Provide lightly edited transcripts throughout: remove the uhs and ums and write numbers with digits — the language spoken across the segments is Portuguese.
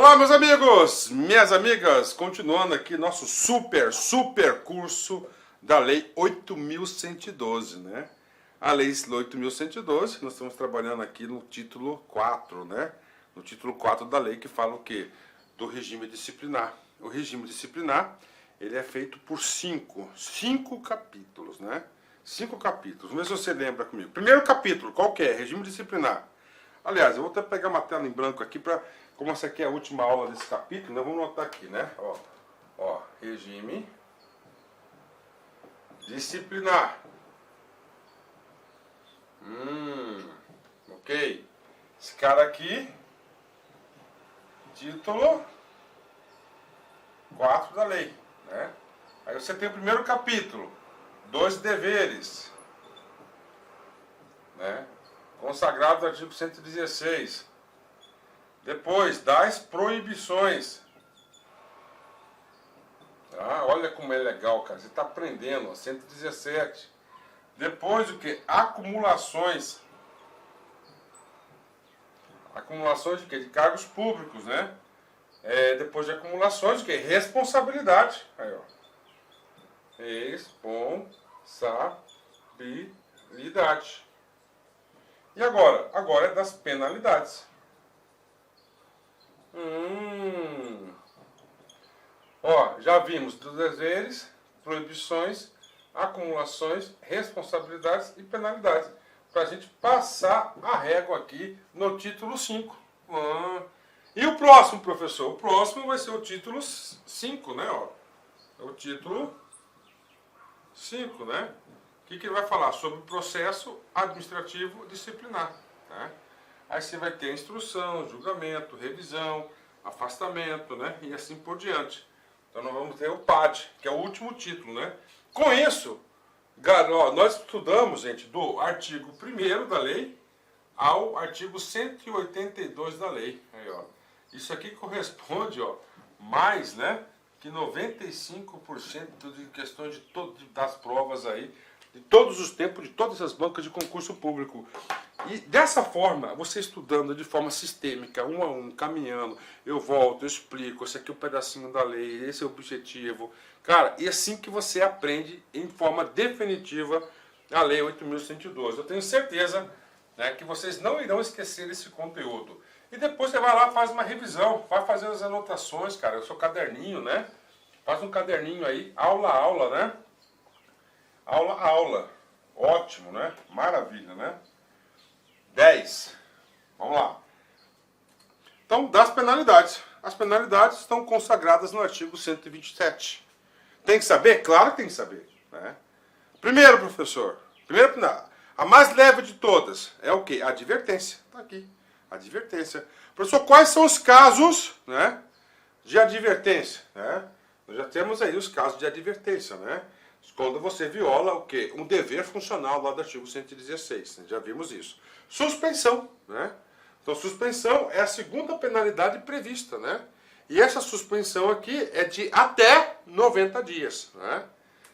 Olá, meus amigos, minhas amigas, continuando aqui nosso super curso da Lei 8.112, né? A Lei 8.112, nós estamos trabalhando aqui no título 4, né? No título 4 da lei, que fala o quê? Do regime disciplinar. O regime disciplinar, ele é feito por cinco capítulos, né? 5 capítulos. Vamos ver se você lembra comigo. Primeiro capítulo, qual que é? Regime disciplinar. Aliás, eu vou até pegar uma tela em branco aqui para... Como essa aqui é a última aula desse capítulo, nós vamos notar aqui, né? Ó, regime disciplinar. Ok. Esse cara aqui, título 4 da lei, né? Aí você tem o primeiro capítulo, 2 deveres, né? Consagrado no artigo 116. Depois, das proibições. Ah, olha como é legal, cara. Você está aprendendo, ó, 117. Depois o que? Acumulações. Acumulações de quê? De cargos públicos, né? Depois de acumulações, o quê? Responsabilidade. Aí, ó. Responsabilidade. E agora? Agora é das penalidades. Ó, já vimos dos deveres, proibições, acumulações, responsabilidades e penalidades. Para a gente passar a régua aqui no título 5. E o próximo, professor? O próximo vai ser o título 5, né? Ó. É o título 5, né? O que ele vai falar? Sobre o processo administrativo disciplinar, né? Aí você vai ter instrução, julgamento, revisão, afastamento, né? E assim por diante. Então nós vamos ter o PAD, que é o último título, né? Com isso, nós estudamos, gente, do artigo 1º da lei ao artigo 182 da lei. Aí, ó. Isso aqui corresponde, ó, mais, né, que 95% de questões das provas aí, de todos os tempos, de todas as bancas de concurso público. E dessa forma, você estudando de forma sistêmica, um a um, caminhando, eu volto, eu explico, esse aqui é um pedacinho da lei, esse é o objetivo. Cara, e assim que você aprende em forma definitiva a Lei 8.112. Eu tenho certeza, né, que vocês não irão esquecer esse conteúdo. E depois você vai lá, faz uma revisão, vai fazendo as anotações, cara, o seu caderninho, né? Faz um caderninho aí, aula a aula, né? Aula a aula. Ótimo, né? Maravilha, né? 10. Vamos lá. Então, das penalidades. As penalidades estão consagradas no artigo 127. Tem que saber? Claro que tem que saber, né? Primeiro, professor. A mais leve de todas é o quê? A advertência. Está aqui. Advertência. Professor, quais são os casos, né, de advertência, né? Nós já temos aí os casos de advertência, né? Quando você viola o quê? Um dever funcional lá do artigo 116. Já vimos isso. Suspensão, né? Então, suspensão é a segunda penalidade prevista, né? E essa suspensão aqui é de até 90 dias, né?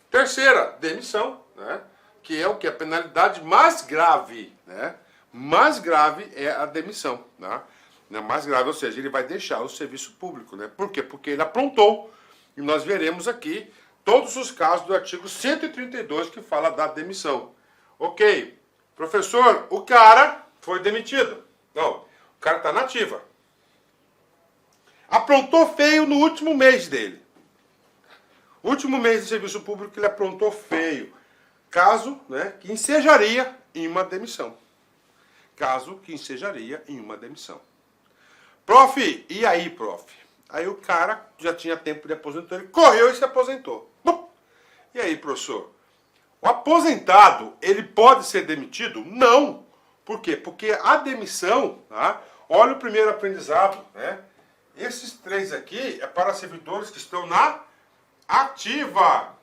Terceira, demissão, né? Que é o que? A penalidade mais grave, né? Mais grave é a demissão, né? Mais grave, ou seja, ele vai deixar o serviço público, né? Por quê? Porque ele aprontou. E nós veremos aqui todos os casos do artigo 132 que fala da demissão. Ok, professor, o cara foi demitido. Não, o cara está na ativa. Aprontou feio no último mês dele. Último mês de serviço público ele aprontou feio. Caso, né, que ensejaria em uma demissão. Caso que ensejaria em uma demissão. Prof, e aí, prof? Aí o cara já tinha tempo de aposentar, ele correu e se aposentou. E aí, professor? O aposentado, ele pode ser demitido? Não. Por quê? Porque a demissão, tá? Olha o primeiro aprendizado, né? Esses 3 aqui é para servidores que estão na ativa.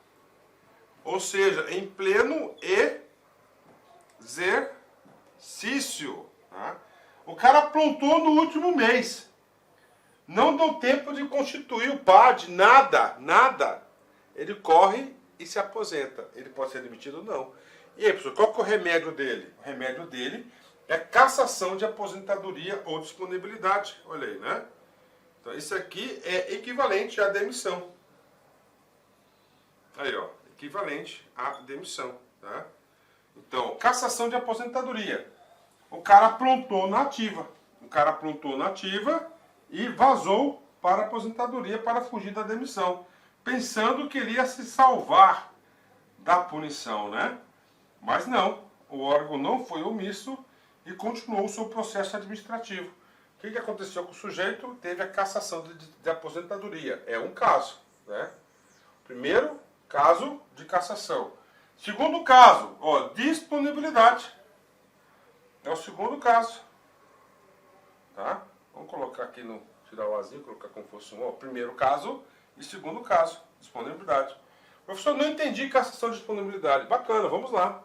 Ou seja, em pleno exercício. Tá? O cara aprontou no último mês. Não deu tempo de constituir o PAD, nada. Ele corre e se aposenta. Ele pode ser demitido ou não. E aí, professor, qual que é o remédio dele? O remédio dele é cassação de aposentadoria ou disponibilidade. Olha aí, né? Então, isso aqui é equivalente à demissão. Aí, ó, equivalente à demissão, tá? Então, cassação de aposentadoria. O cara aprontou na ativa. O cara aprontou na ativa e vazou para a aposentadoria para fugir da demissão, pensando que ele ia se salvar da punição, né? Mas não, o órgão não foi omisso e continuou o seu processo administrativo. O que aconteceu com o sujeito? Teve a cassação de aposentadoria. É um caso, né? Primeiro caso de cassação. Segundo caso, ó, disponibilidade. É o segundo caso. Tá? Vamos colocar aqui no tirar o azinho, colocar como fosse um, ó, primeiro caso e segundo caso, disponibilidade. Professor, não entendi cassação de disponibilidade. Bacana, vamos lá.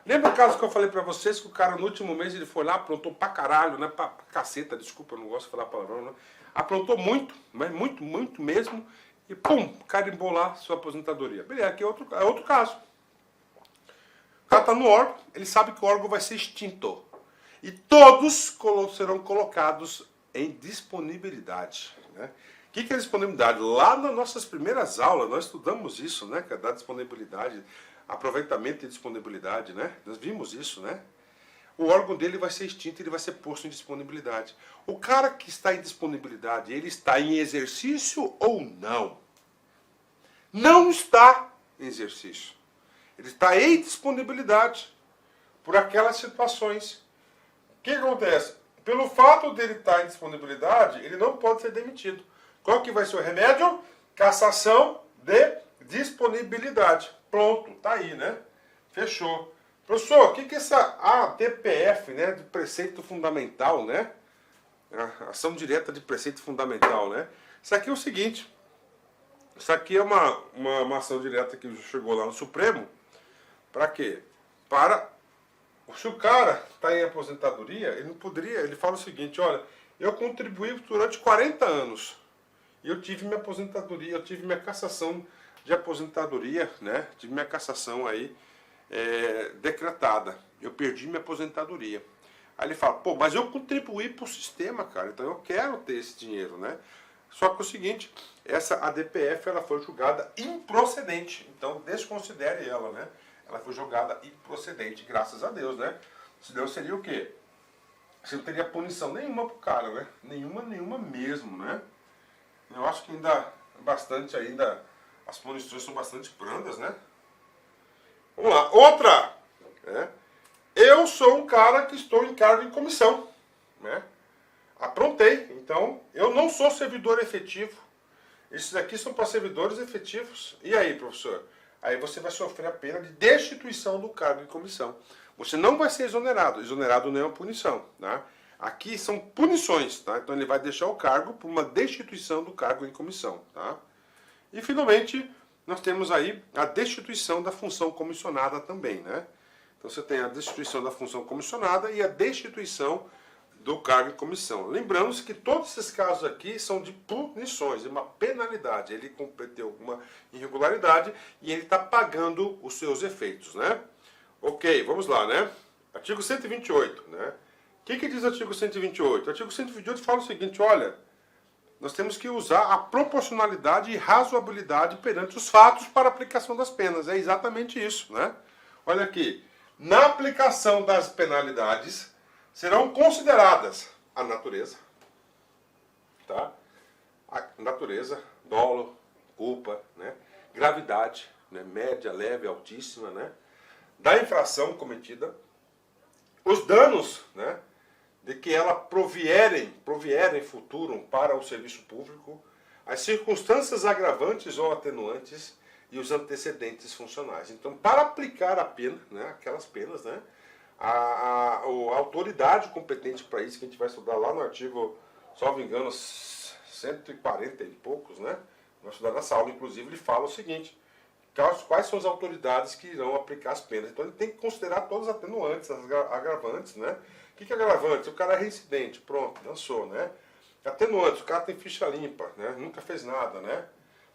Lembra o caso que eu falei pra vocês que o cara no último mês ele foi lá, aprontou pra caralho, né? Pra caceta, desculpa, eu não gosto de falar palavrão, né? Aprontou muito, mas muito mesmo, e pum, carimbou lá sua aposentadoria. Beleza, aqui é outro caso. O cara tá no órgão, ele sabe que o órgão vai ser extinto. E todos serão colocados em disponibilidade, né? O que é disponibilidade? Lá nas nossas primeiras aulas nós estudamos isso, né? Que é da disponibilidade, aproveitamento e disponibilidade, né? Nós vimos isso, né? O órgão dele vai ser extinto, ele vai ser posto em disponibilidade. O cara que está em disponibilidade, ele está em exercício ou não? Não está em exercício. Ele está em disponibilidade por aquelas situações. O que acontece? Pelo fato dele estar em disponibilidade, ele não pode ser demitido. Qual que vai ser o remédio? Cassação de disponibilidade. Pronto, tá aí, né? Fechou. Professor, o que é essa ADPF, né? De preceito fundamental, né? Ação direta de preceito fundamental, né? Isso aqui é o seguinte. Isso aqui é uma ação direta que chegou lá no Supremo. Para quê? Se o cara está em aposentadoria, ele não poderia, ele fala o seguinte, olha, eu contribuí durante 40 anos e eu tive minha aposentadoria, eu tive minha cassação de aposentadoria, né? Tive minha cassação aí decretada. Eu perdi minha aposentadoria. Aí ele fala, pô, mas eu contribuí para o sistema, cara, então eu quero ter esse dinheiro, né? Só que é o seguinte, essa ADPF ela foi julgada improcedente, então desconsidere ela, né? Ela foi julgada improcedente, graças a Deus, né? Senão seria o quê? Você não teria punição nenhuma pro cara, né? Nenhuma mesmo, né? Eu acho que as punições são bastante brandas, né? Vamos lá, outra, né? Eu sou um cara que estou em cargo em comissão, né? Aprontei, então eu não sou servidor efetivo. Esses aqui são para servidores efetivos. E aí, professor? Aí você vai sofrer a pena de destituição do cargo em comissão. Você não vai ser exonerado. Exonerado não é uma punição, tá? Aqui são punições, tá? Então ele vai deixar o cargo por uma destituição do cargo em comissão, tá? E finalmente nós temos aí a destituição da função comissionada também, né? Então você tem a destituição da função comissionada e a destituição do cargo em comissão. Lembramos que todos esses casos aqui são de punições, uma penalidade. Ele cometeu alguma irregularidade e ele está pagando os seus efeitos, né? Ok, vamos lá, né? Artigo 128, né? O que diz o artigo 128? O artigo 128 fala o seguinte, olha, nós temos que usar a proporcionalidade e razoabilidade perante os fatos para a aplicação das penas. É exatamente isso, né? Olha aqui, na aplicação das penalidades serão consideradas a natureza, tá? A natureza, dolo, culpa, né? Gravidade, né? Média, leve, altíssima, né? Da infração cometida, os danos, né? De que ela provierem futuro para o serviço público, as circunstâncias agravantes ou atenuantes e os antecedentes funcionais. Então, para aplicar a pena, né? Aquelas penas, né? A autoridade competente para isso, que a gente vai estudar lá no artigo, salvo engano, 140 e poucos, né? Nós estudar nessa aula, inclusive, ele fala o seguinte, quais são as autoridades que irão aplicar as penas. Então ele tem que considerar todos os atenuantes, as agravantes, né? O que é agravante? O cara é reincidente, pronto, dançou, né? Atenuantes, o cara tem ficha limpa, né? Nunca fez nada, né?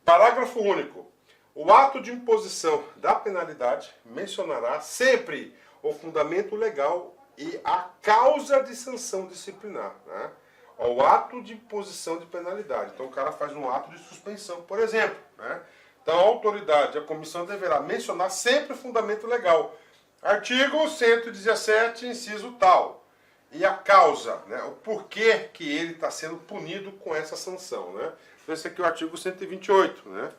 Parágrafo único. O ato de imposição da penalidade mencionará sempre o fundamento legal e a causa de sanção disciplinar, né? Ó, o ato de imposição de penalidade. Então o cara faz um ato de suspensão, por exemplo, né? Então a autoridade, a comissão deverá mencionar sempre o fundamento legal. Artigo 117, inciso tal. E a causa, né? O porquê que ele está sendo punido com essa sanção, né? Então esse aqui é o artigo 128, né?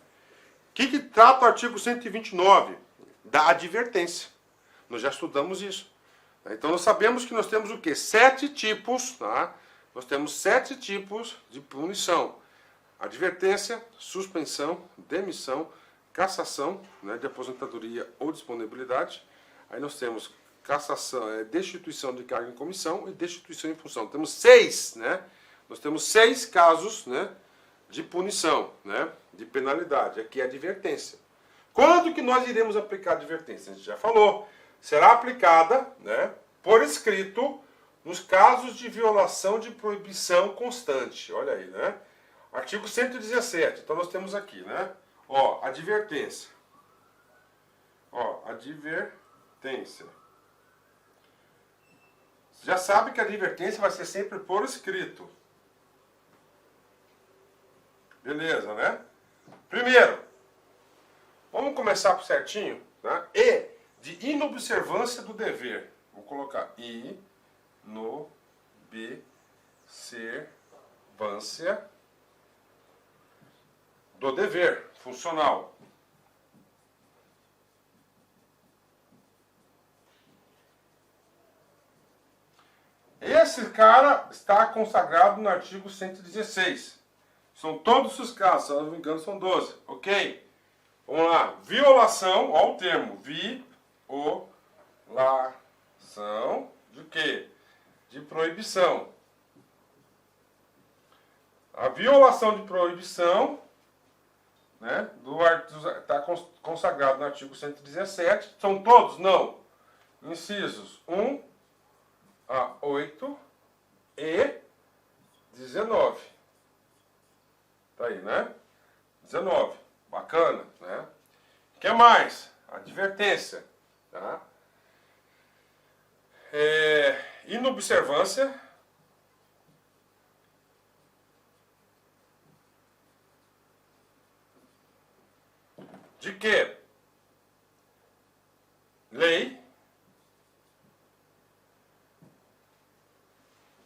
O que trata o artigo 129? Da advertência. Nós já estudamos isso. Então nós sabemos que nós temos o quê? 7 tipos, tá? Nós temos 7 tipos de punição. Advertência, suspensão, demissão, cassação, né, de aposentadoria ou disponibilidade. Aí nós temos cassação, destituição de cargo em comissão e destituição em função. Temos 6, né? Nós temos 6 casos, né, de punição, né, de penalidade. Aqui é advertência. Quando que nós iremos aplicar a advertência? A gente já falou. Será aplicada, né, por escrito nos casos de violação de proibição constante. Olha aí, né? Artigo 117. Então nós temos aqui, né? Ó, advertência. Ó, advertência. Você já sabe que a advertência vai ser sempre por escrito. Beleza, né? Primeiro, vamos começar por certinho, tá? E de inobservância do dever. Vou colocar inobservância do dever funcional. Esse cara está consagrado no artigo 116. São todos os casos, se eu não me engano, são 12. Ok? Vamos lá. Violação, ó o termo. Violação de quê? De proibição. A violação de proibição, né, está consagrado no artigo 117. São todos? Não. Incisos 1 a 8 e 19. Tá aí, né? 19. Bacana, né? O que mais? Advertência. Tá? Inobservância. De quê? Lei,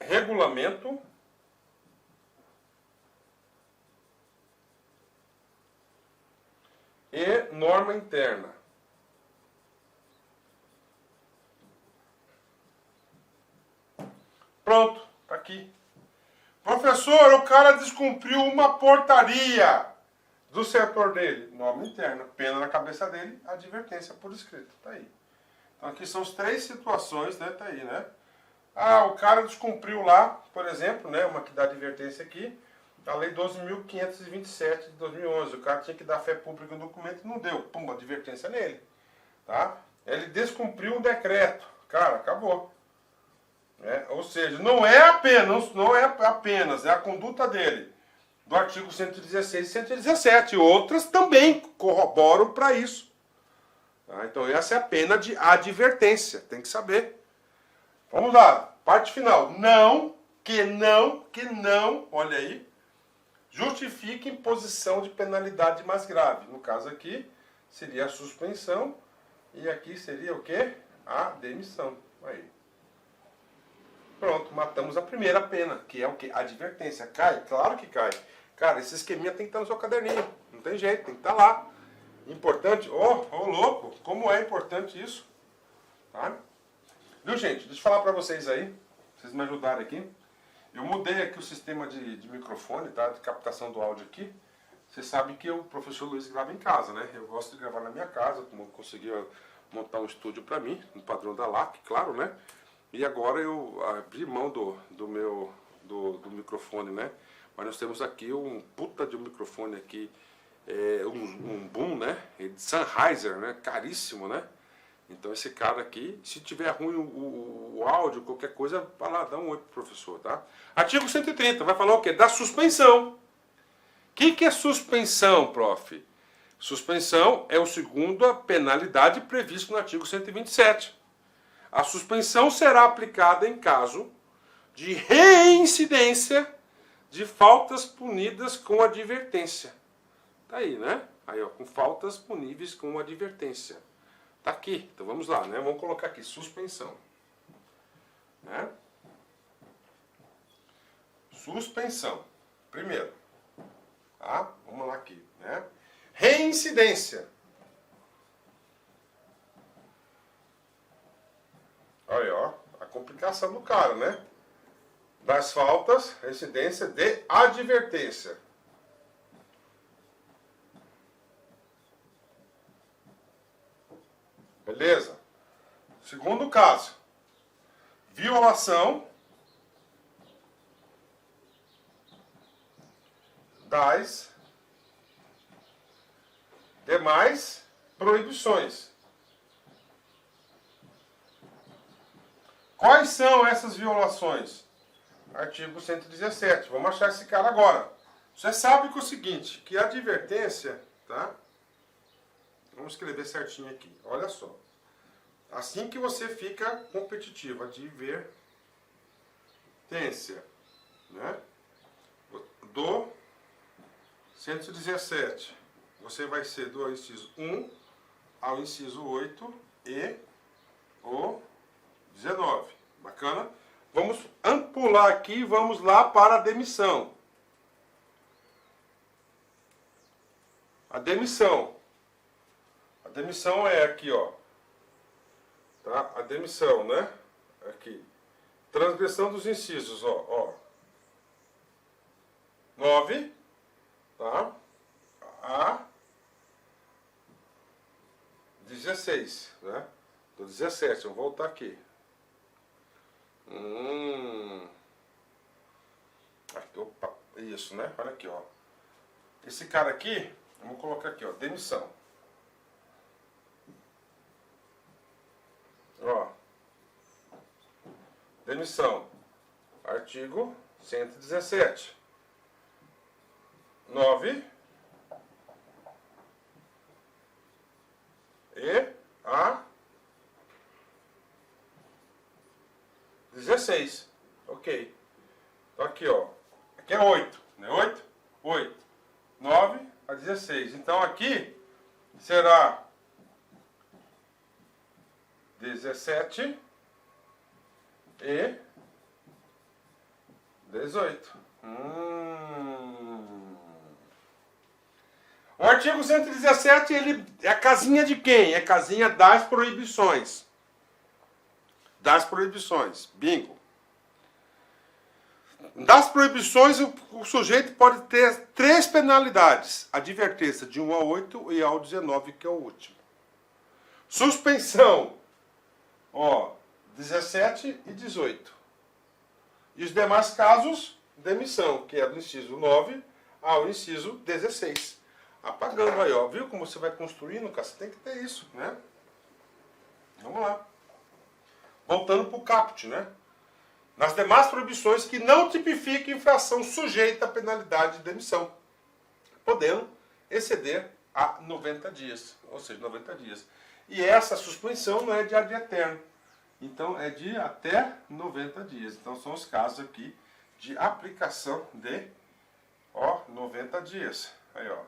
regulamento, e norma interna. Pronto, tá aqui. Professor, o cara descumpriu uma portaria do setor dele. Norma interna, pena na cabeça dele, advertência por escrito. Tá aí. Então aqui são as 3 situações, né? Tá aí, né? Ah, o cara descumpriu lá, por exemplo, né? Uma que dá advertência aqui. A Lei 12.527 de 2011. O cara tinha que dar fé pública no documento e não deu. Pum, advertência nele. Tá? Ele descumpriu o decreto. Cara, acabou. Ou seja, não é apenas é a conduta dele. Do artigo 116 e 117. Outras também corroboram para isso. Tá? Então essa é a pena de advertência. Tem que saber. Vamos lá. Parte final. Não, olha aí. Justifique imposição de penalidade mais grave. No caso aqui, seria a suspensão. E aqui seria o quê? A demissão. Aí. Pronto, matamos a primeira pena, que é o quê? Advertência. Cai? Claro que cai. Cara, esse esqueminha tem que estar no seu caderninho. Não tem jeito, tem que estar lá. Importante. Louco, como é importante isso. Tá? Viu, gente? Deixa eu falar pra vocês aí. Vocês me ajudarem aqui. Eu mudei aqui o sistema de microfone, tá? De captação do áudio aqui. Você sabe que o professor Luiz grava em casa, né? Eu gosto de gravar na minha casa, consegui montar um estúdio para mim, no padrão da LAC, claro, né? E agora eu abri mão do meu microfone, né? Mas nós temos aqui um puta de um microfone aqui, um boom, né? De Sennheiser, né? Caríssimo, né? Então esse cara aqui, se tiver ruim o áudio, qualquer coisa, vai lá, dá um oi pro professor, tá? Artigo 130, vai falar o quê? Da suspensão. O que é suspensão, prof? Suspensão é o segundo a penalidade prevista no artigo 127. A suspensão será aplicada em caso de reincidência de faltas punidas com advertência. Tá aí, né? Aí, ó, com faltas puníveis com advertência. Tá aqui. Então vamos lá, né? Vamos colocar aqui suspensão. Né? Suspensão. Primeiro. Tá? Vamos lá aqui, né? Reincidência. Olha, ó, a complicação do cara, né? Das faltas, reincidência de advertência. Beleza? Segundo caso, violação das demais proibições. Quais são essas violações? Artigo 117. Vamos achar esse cara agora. Você sabe que é o seguinte, que a advertência, tá? Vamos escrever certinho aqui. Olha só. Assim que você fica competitivo, advertência, né? Do 117. Você vai ser do inciso 1 ao inciso 8 e o 19. Bacana? Vamos pular aqui e vamos lá para a demissão. A demissão. A demissão é aqui, ó. Tá? A demissão, né? Aqui. Transgressão dos incisos, ó. 9, tá? A 16, né? Do 17, vamos voltar aqui. Aqui, opa, isso, né? Olha aqui, ó. Esse cara aqui, vamos colocar aqui, ó, demissão. Ó. Demissão. Artigo 117. 9. E a 16. Ok. Então aqui, ó. Aqui é 8. Não é 8? 8. 9 a 16. Então aqui será 17 e 18. O artigo 117, ele é a casinha de quem? É a casinha das proibições. Das proibições. Bingo. Das proibições, o sujeito pode ter 3 penalidades. Advertência de 1 a 8 e ao 19, que é o último. Suspensão. Ó, 17 e 18. E os demais casos, demissão, que é do inciso 9 ao inciso 16. Apagando aí, ó. Viu como você vai construindo, cara? Você tem que ter isso, né? Vamos lá. Voltando para o caput, né? Nas demais proibições que não tipifiquem infração sujeita à penalidade de demissão, podendo exceder a 90 dias, ou seja, 90 dias. E essa suspensão não é de ad eterno, então é de até 90 dias. Então são os casos aqui de aplicação de 90 dias. Aí, ó,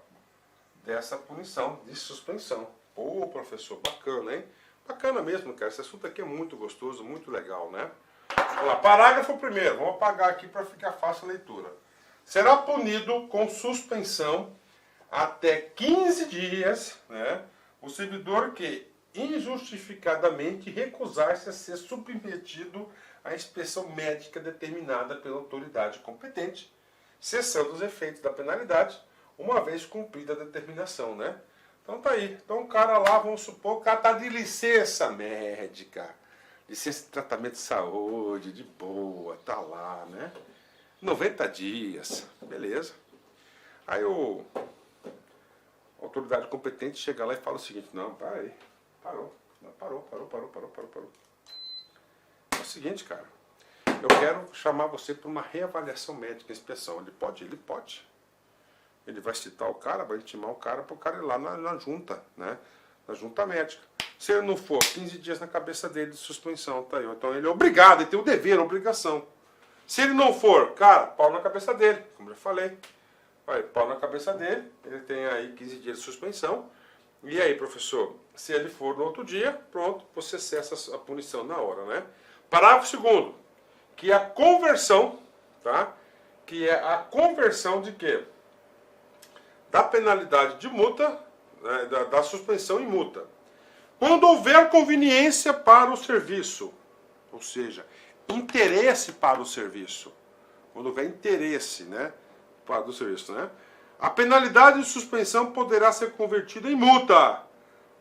dessa punição de suspensão. Pô, professor, bacana, hein? Bacana mesmo, cara. Esse assunto aqui é muito gostoso, muito legal, né? Vamos lá, parágrafo 1º. Vamos apagar aqui para ficar fácil a leitura. Será punido com suspensão até 15 dias, né, o servidor que injustificadamente recusar-se a ser submetido à inspeção médica determinada pela autoridade competente, cessando os efeitos da penalidade, uma vez cumprida a determinação, né? Então tá aí. Então o cara lá, vamos supor, o cara tá de licença médica, licença de tratamento de saúde, de boa, tá lá, né? 90 dias, beleza. Aí a autoridade competente chega lá e fala o seguinte: não, para aí, parou. É o seguinte, cara, eu quero chamar você para uma reavaliação médica, inspeção. Ele pode? Ele pode. Ele vai citar o cara, vai intimar o cara para o cara ir lá na junta, né? Na junta médica. Se ele não for, 15 dias na cabeça dele de suspensão, tá aí. Então ele é obrigado, ele tem o dever, a obrigação Se ele não for, cara, pau na cabeça dele, como eu falei. Vai, pau na cabeça dele, ele tem aí 15 dias de suspensão. E aí, professor, se ele for no outro dia, pronto, você cessa a punição na hora, né? Parágrafo 2º, que é a conversão, tá? Que é a conversão de quê? Da penalidade de multa, né, da suspensão em multa. Quando houver conveniência para o serviço, ou seja, interesse para o serviço. Quando houver interesse, né, para o serviço, né? A penalidade de suspensão poderá ser convertida em multa,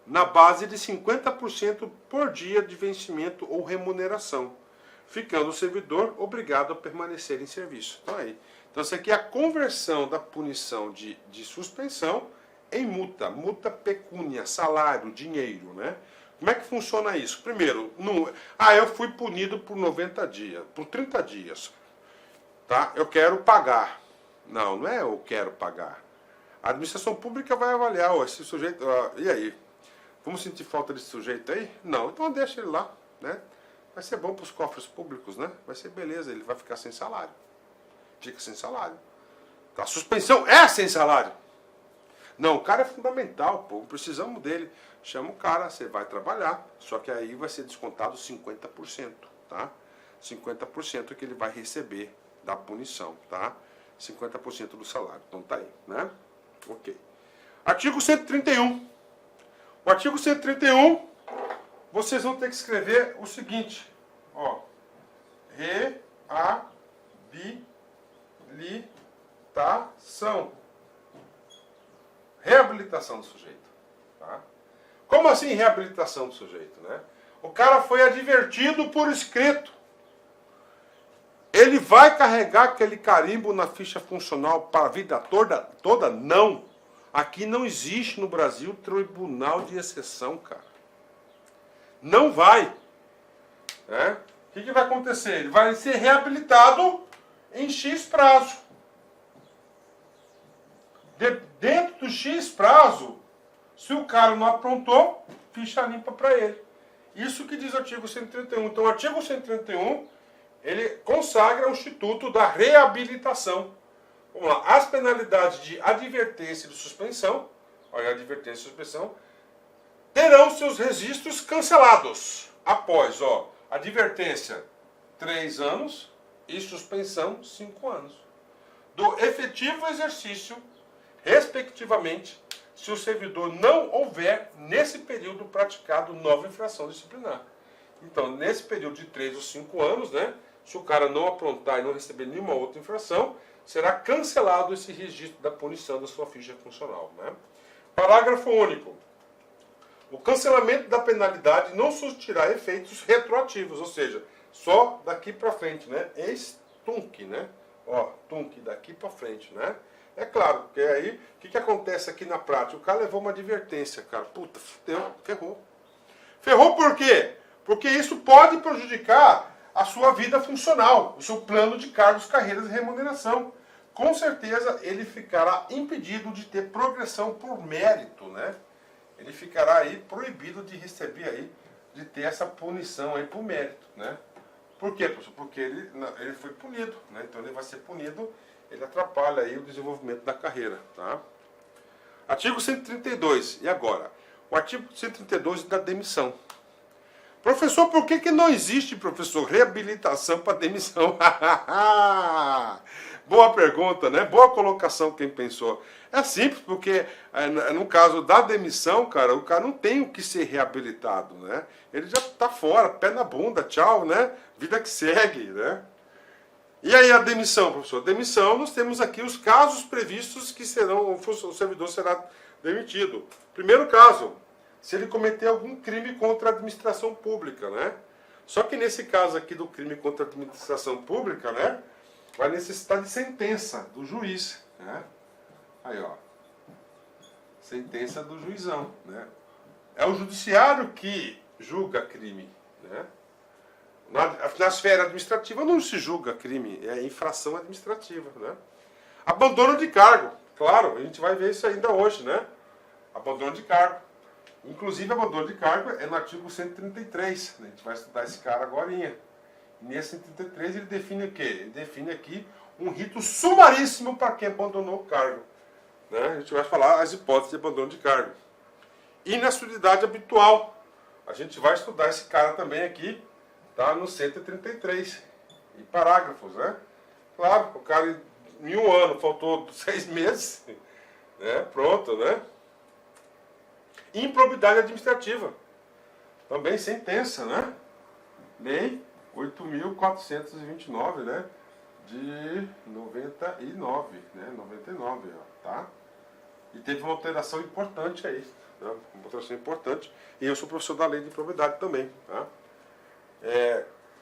na base de 50% por dia de vencimento ou remuneração, ficando o servidor obrigado a permanecer em serviço. Então, aí. Então, isso aqui é a conversão da punição de suspensão em multa. Multa pecúnia, salário, dinheiro, né? Como é que funciona isso? Primeiro, eu fui punido por 90 dias, por 30 dias. Tá? Eu quero pagar. Não, não é eu quero pagar. A administração pública vai avaliar, esse sujeito, e aí? Vamos sentir falta desse sujeito aí? Não, então deixa ele lá, né? Vai ser bom para os cofres públicos, né? Vai ser beleza, ele vai ficar sem salário. Fica sem salário. A suspensão é sem salário. Não, o cara é fundamental, pô, precisamos dele. Chama o cara, você vai trabalhar, só que aí vai ser descontado 50%, tá? 50% que ele vai receber da punição, tá? 50% do salário. Então tá aí, né? Ok. Artigo 131. O artigo 131, vocês vão ter que escrever o seguinte, ó. Reabilitação. Reabilitação do sujeito, tá? Como assim reabilitação do sujeito, né? O cara foi advertido por escrito. Ele vai carregar aquele carimbo na ficha funcional para a vida toda? Não. Aqui não existe no Brasil tribunal de exceção, cara. Não vai. Né? O que vai acontecer? Ele vai ser reabilitado em X prazo. Dentro do X prazo, se o cara não aprontou, ficha limpa para ele. Isso que diz o artigo 131. Então, o artigo 131, ele consagra o instituto da reabilitação. Vamos lá. As penalidades de advertência e de suspensão, olha, advertência e suspensão, terão seus registros cancelados após, advertência 3 anos e suspensão 5 anos. Do efetivo exercício, respectivamente, se o servidor não houver, nesse período, praticado nova infração disciplinar. Então, nesse período de 3 ou 5 anos, né, se o cara não aprontar e não receber nenhuma outra infração, será cancelado esse registro da punição da sua ficha funcional. Né? Parágrafo único. O cancelamento da penalidade não surtirá efeitos retroativos, ou seja, só daqui para frente, né? Ex-tunc, né? Tunc, daqui para frente, né? É claro, porque aí, o que acontece aqui na prática? O cara levou uma advertência, cara. Puta, fudeu, ferrou. Ferrou por quê? Porque isso pode prejudicar a sua vida funcional, o seu plano de cargos, carreiras e remuneração. Com certeza, ele ficará impedido de ter progressão por mérito, né? Ele ficará aí proibido de receber aí, de ter essa punição aí por mérito, né? Por quê, professor? Porque ele foi punido, né? Então ele vai ser punido, ele atrapalha aí o desenvolvimento da carreira, tá? Artigo 132, e agora? O artigo 132 da demissão. Professor, por que não existe, professor, reabilitação para demissão? Boa pergunta, né? Boa colocação quem pensou. É simples, porque no caso da demissão, cara, o cara não tem o que ser reabilitado, né? Ele já está fora, pé na bunda, tchau, né? Vida que segue, né? E aí a demissão, professor? Demissão, nós temos aqui os casos previstos que o servidor será demitido. Primeiro caso, se ele cometer algum crime contra a administração pública, né? Só que nesse caso aqui do crime contra a administração pública, né? Vai necessitar de sentença do juiz, né? Aí, sentença do juizão, né? É o judiciário que julga crime, né? Na esfera administrativa não se julga crime, é infração administrativa, né? Abandono de cargo, claro, a gente vai ver isso ainda hoje, né? Abandono de cargo. Inclusive, abandono de cargo é no artigo 133, né? A gente vai estudar esse cara agorinha. Nesse 133 ele define o quê? Ele define aqui um rito sumaríssimo para quem abandonou o cargo. Né? A gente vai falar as hipóteses de abandono de cargo. Inatividade habitual. A gente vai estudar esse cara também aqui, tá? No 133. E parágrafos, né? Claro, o cara em um ano faltou 6 meses, né? Pronto, né? Improbidade administrativa. Também sentença, né? Lei 8.429, né? De 99, né? 99, ó, tá? E teve uma alteração importante aí, né? Uma alteração importante. E eu sou professor da lei de improbidade também, tá?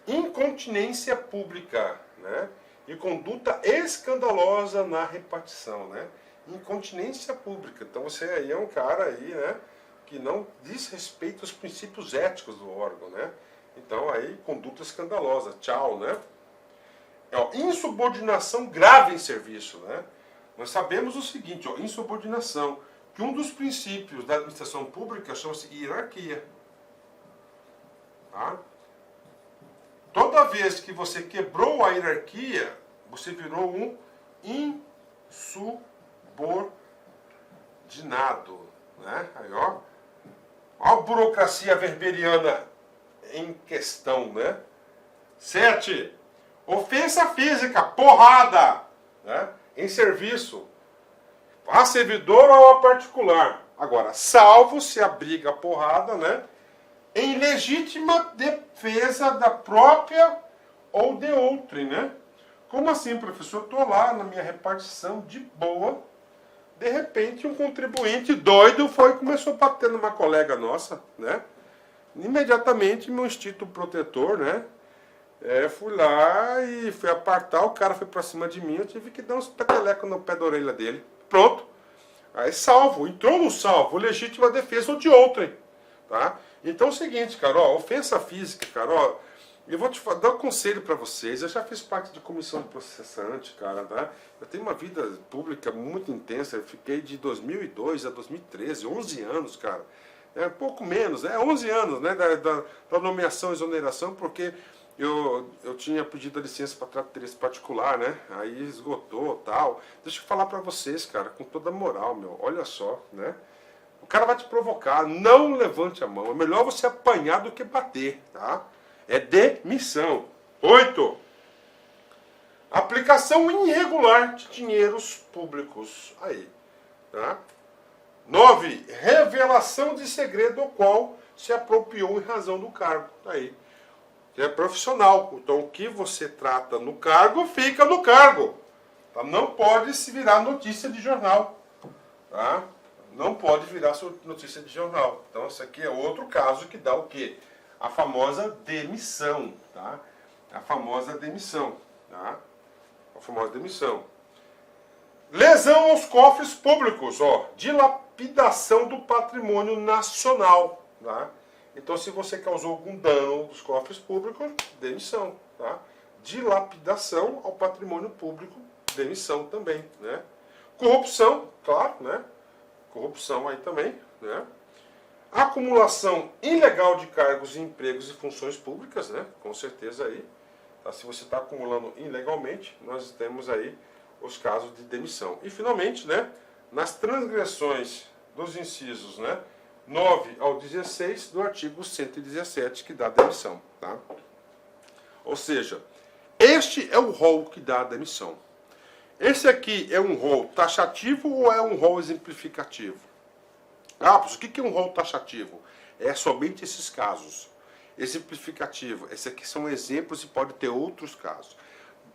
Incontinência pública, né? E conduta escandalosa na repartição, né? Incontinência pública. Então você aí é um cara aí, né? Que não diz respeito aos princípios éticos do órgão, né? Então aí conduta escandalosa, tchau, né? Insubordinação grave em serviço, né? Nós sabemos o seguinte, ó, insubordinação, que um dos princípios da administração pública chama-se hierarquia. Tá? Toda vez que você quebrou a hierarquia, você virou um insubordinado. Né? Aí, ó a burocracia werberiana em questão. Né? 7. Ofensa física, porrada, né? Em serviço, a servidor ou a particular. Agora, salvo se a briga porrada, né? Em legítima defesa da própria ou de outrem, né? Como assim, professor? Estou lá na minha repartição de boa, de repente um contribuinte doido foi e começou a bater numa colega nossa, né? Imediatamente meu instinto protetor, né? Fui lá e fui apartar, o cara foi pra cima de mim, eu tive que dar uns petelecos no pé da orelha dele. Pronto. Aí salvo, entrou no salvo, legítima defesa ou de outrem. Tá? Então é o seguinte, cara, ó, ofensa física, cara, ó, eu vou te dar um conselho pra vocês, eu já fiz parte de comissão de processante, cara, tá? Eu tenho uma vida pública muito intensa, eu fiquei de 2002 a 2013, 11 anos, cara. Pouco menos, 11 anos, né, da nomeação e exoneração, porque eu tinha pedido a licença para trato de interesse particular, né? Aí esgotou tal. Deixa eu falar para vocês, cara, com toda a moral, meu. Olha só, né? O cara vai te provocar, não levante a mão. É melhor você apanhar do que bater, tá? É demissão. 8. Aplicação irregular de dinheiros públicos. Aí, tá? 9. Revelação de segredo ao qual se apropriou em razão do cargo. Aí. É profissional. Então, o que você trata no cargo, fica no cargo. Tá? Não pode se virar notícia de jornal. Tá? Não pode virar notícia de jornal. Então, isso aqui é outro caso que dá o quê? A famosa demissão. Tá? A famosa demissão. Tá? A famosa demissão. Lesão aos cofres públicos. Ó, dilapidação do patrimônio nacional. Tá? Então, se você causou algum dano aos cofres públicos, demissão. Tá? Dilapidação ao patrimônio público, demissão também. Né? Corrupção, claro, né? Corrupção aí também. Né? Acumulação ilegal de cargos, empregos e funções públicas, né? Com certeza aí. Tá? Se você está acumulando ilegalmente, nós temos aí os casos de demissão. E, finalmente, né? Nas transgressões dos incisos, né? 9 ao 16 do artigo 117, que dá a demissão. Tá? Ou seja, este é o rol que dá a demissão. Esse aqui é um rol taxativo ou é um rol exemplificativo? Mas o que é um rol taxativo? É somente esses casos. Exemplificativo, esses aqui são exemplos e pode ter outros casos.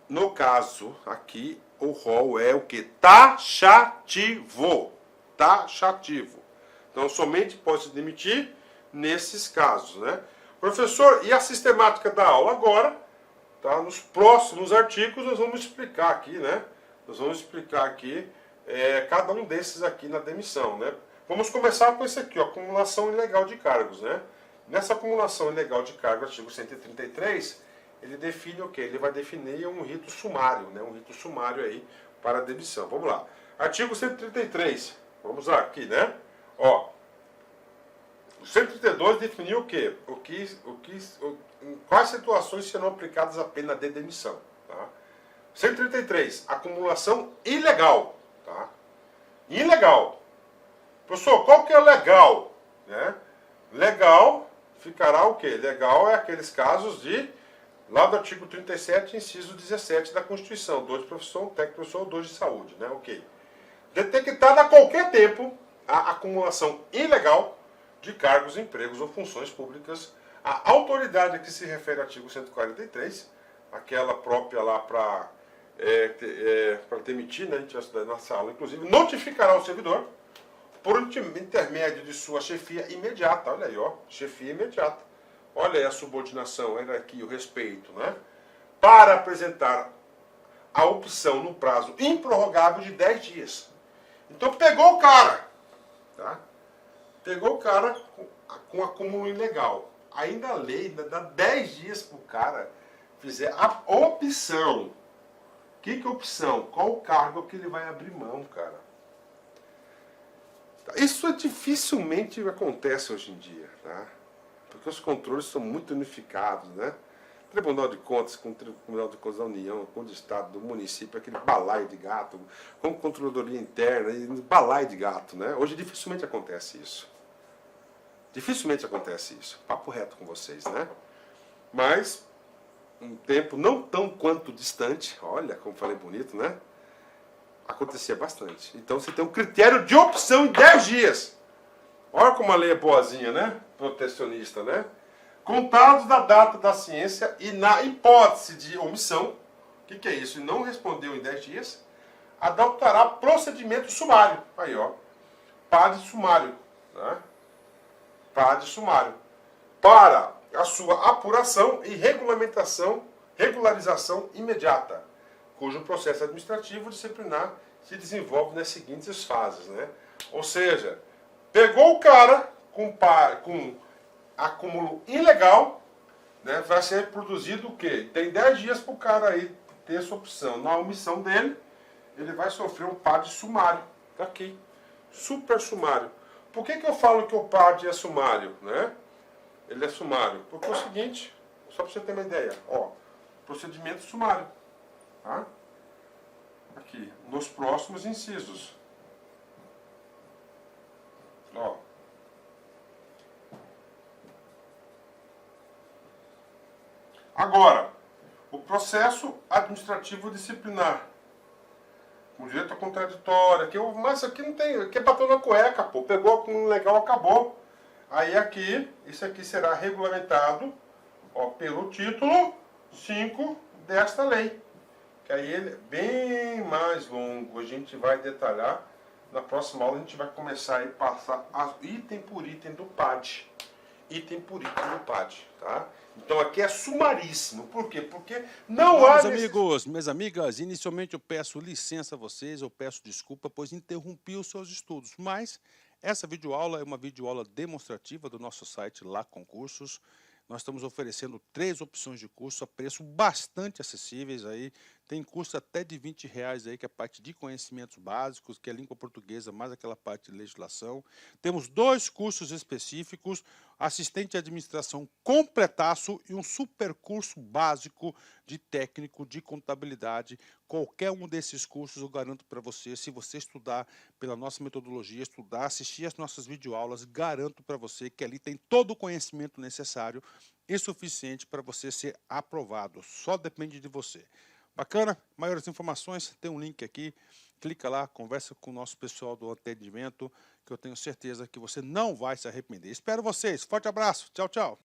No caso aqui, o rol é o que? Taxativo. Taxativo. Então, somente pode se demitir nesses casos, né? Professor, e a sistemática da aula? Agora, tá? Nos próximos artigos, nós vamos explicar aqui, né? Nós vamos explicar aqui cada um desses aqui na demissão, né? Vamos começar com esse aqui, ó, acumulação ilegal de cargos, né? Nessa acumulação ilegal de cargos, artigo 133, ele define o quê? Ele vai definir um rito sumário, né? Um rito sumário aí para a demissão. Vamos lá. Artigo 133. Vamos lá aqui, né? Ó, O 132 definiu o quê? Em quais situações serão aplicadas a pena de demissão. Tá? 133, acumulação ilegal. Tá? Ilegal. Professor, qual que é legal? Né? Legal ficará o quê? Legal é aqueles casos lá do artigo 37, inciso 17 da Constituição, 2 de profissão, técnico professor, 2 de saúde, né? Ok. Detectada a qualquer tempo a acumulação ilegal de cargos, empregos ou funções públicas, a autoridade a que se refere ao artigo 143, aquela própria lá para demitir, né? A gente vai estudar na sala, inclusive, notificará o servidor por intermédio de sua chefia imediata. Olha aí, ó, chefia imediata. Olha aí a subordinação, a hierarquia, o respeito, né? Para apresentar a opção no prazo improrrogável de 10 dias. Então pegou o cara, tá? Pegou o cara com acúmulo ilegal. Ainda a lei dá 10 dias para o cara fizer a opção. O que é opção? Qual o cargo que ele vai abrir mão, cara? Isso dificilmente acontece hoje em dia, tá? Porque os controles são muito unificados, né? Tribunal de Contas com o Tribunal de Contas da União, com o do Estado, do município, aquele balaio de gato, com controladoria interna, e balaio de gato, né? Hoje dificilmente acontece isso. Dificilmente acontece isso. Papo reto com vocês, né? Mas, um tempo não tão quanto distante, olha como falei bonito, né? Acontecia bastante. Então você tem um critério de opção em 10 dias. Olha como a lei é boazinha, né? Protecionista, né? Contados da data da ciência e na hipótese de omissão, o que é isso? E não respondeu em 10 dias, adotará procedimento sumário. Aí, ó. PAD sumário. Né? PAD sumário. Para a sua apuração e regularização imediata, cujo processo administrativo disciplinar se desenvolve nas seguintes fases, né? Ou seja, pegou o cara com acúmulo ilegal, né? Vai ser produzido o quê? Tem 10 dias para o cara aí ter essa opção. Na omissão dele, ele vai sofrer um PAD sumário. Tá aqui. Super sumário. Por que eu falo que o PAD é sumário, né? Ele é sumário. Porque é o seguinte, só para você ter uma ideia, ó, procedimento sumário. Tá? Aqui, nos próximos incisos. Ó. Agora, o processo administrativo disciplinar. Com direito à contraditória. Mas aqui não tem. Aqui é papel na cueca, pô. Pegou com legal, acabou. Aí aqui, isso aqui será regulamentado, ó, pelo título 5 desta lei. Que aí ele é bem mais longo. A gente vai detalhar. Na próxima aula a gente vai começar a passar item por item do PAD. Item por item do PAD, tá? Então aqui é sumaríssimo. Por quê? Porque não há... Meus amigos, minhas amigas, inicialmente eu peço licença a vocês, eu peço desculpa, pois interrompi os seus estudos. Mas essa videoaula é uma videoaula demonstrativa do nosso site Lá Concursos. Nós estamos oferecendo 3 opções de curso a preço bastante acessíveis aí. Tem curso até de R$20 aí, que é a parte de conhecimentos básicos, que é língua portuguesa, mais aquela parte de legislação. Temos 2 cursos específicos, assistente de administração completaço e um super curso básico de técnico de contabilidade. Qualquer um desses cursos eu garanto para você, se você estudar pela nossa metodologia, estudar, assistir as nossas videoaulas, garanto para você que ali tem todo o conhecimento necessário e suficiente para você ser aprovado. Só depende de você. Bacana? Maiores informações, tem um link aqui. Clica lá, conversa com o nosso pessoal do atendimento, que eu tenho certeza que você não vai se arrepender. Espero vocês. Forte abraço. Tchau, tchau.